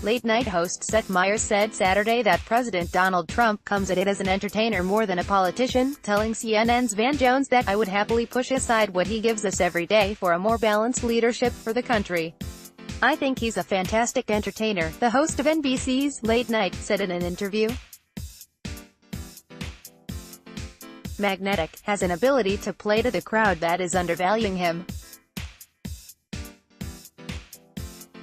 Late-night host Seth Meyers said Saturday that President Donald Trump comes at it as an entertainer more than a politician, telling CNN's Van Jones that I would happily push aside what he gives us every day for a more balanced leadership for the country. I think he's a fantastic entertainer, the host of NBC's Late Night said in an interview. Magnetic, has an ability to play to the crowd that is undervaluing him.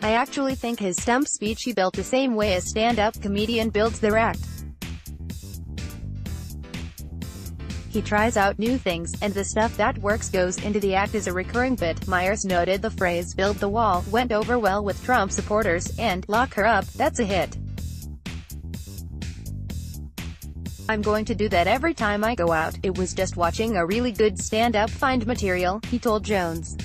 I actually think his stump speech he built the same way a stand-up comedian builds their act. He tries out new things, and the stuff that works goes into the act as a recurring bit. Meyers noted the phrase "build the wall" went over well with Trump supporters, and "lock her up, that's a hit. I'm going to do that every time I go out. It was just watching a really good stand-up find material," he told Jones.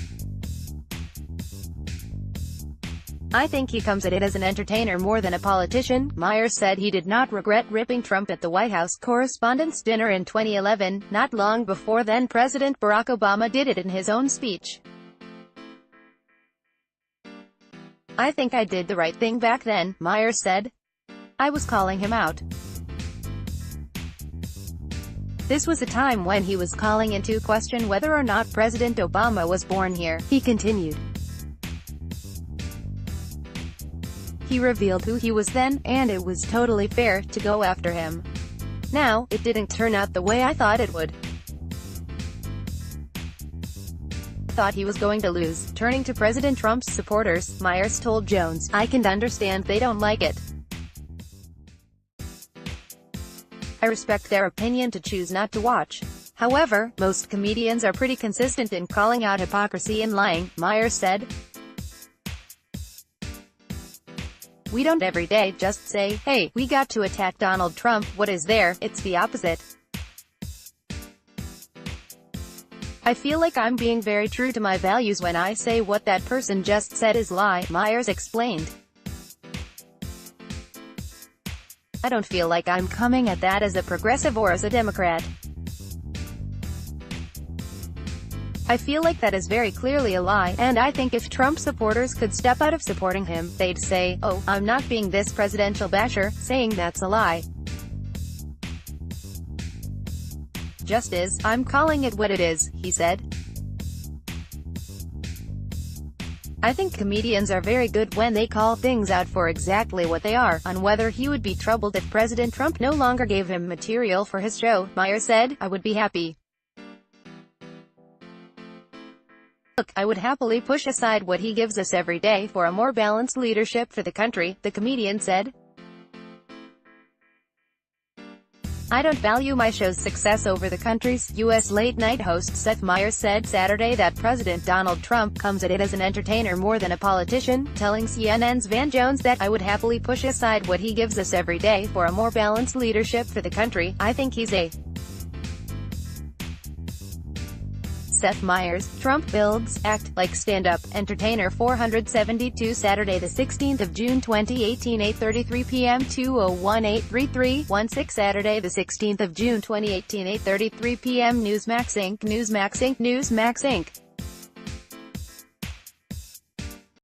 I think he comes at it as an entertainer more than a politician. Meyers said he did not regret ripping Trump at the White House Correspondents' Dinner in 2011, not long before then President Barack Obama did it in his own speech. "I think I did the right thing back then," Meyers said. "I was calling him out. This was a time when he was calling into question whether or not President Obama was born here," he continued. He revealed who he was then, and it was totally fair to go after him. Now, it didn't turn out the way I thought it would. Thought he was going to lose. Turning to President Trump's supporters, Meyers told Jones, "I can understand they don't like it. I respect their opinion to choose not to watch. However, most comedians are pretty consistent in calling out hypocrisy and lying," Meyers said. "We don't every day just say, hey, we got to attack Donald Trump. What is there? It's the opposite. I feel like I'm being very true to my values when I say what that person just said is lie," Meyers explained. "I don't feel like I'm coming at that as a progressive or as a Democrat. I feel like that is very clearly a lie, and I think if Trump supporters could step out of supporting him, they'd say, oh, I'm not being this presidential basher, saying that's a lie. Just is, I'm calling it what it is," he said. "I think comedians are very good when they call things out for exactly what they are." On whether he would be troubled if President Trump no longer gave him material for his show, Meyers said, "I would be happy. Look, I would happily push aside what he gives us every day for a more balanced leadership for the country," the comedian said. "I don't value my show's success over the country's." U.S. late-night host Seth Meyers said Saturday that President Donald Trump comes at it as an entertainer more than a politician, telling CNN's Van Jones that I would happily push aside what he gives us every day for a more balanced leadership for the country. I think he's a Seth Meyers, Trump builds, act, like stand-up, entertainer 472 Saturday the 16th of June 2018 8:33 p.m. 201-833-16 Saturday the 16th of June 2018 8:33 p.m. Newsmax Inc.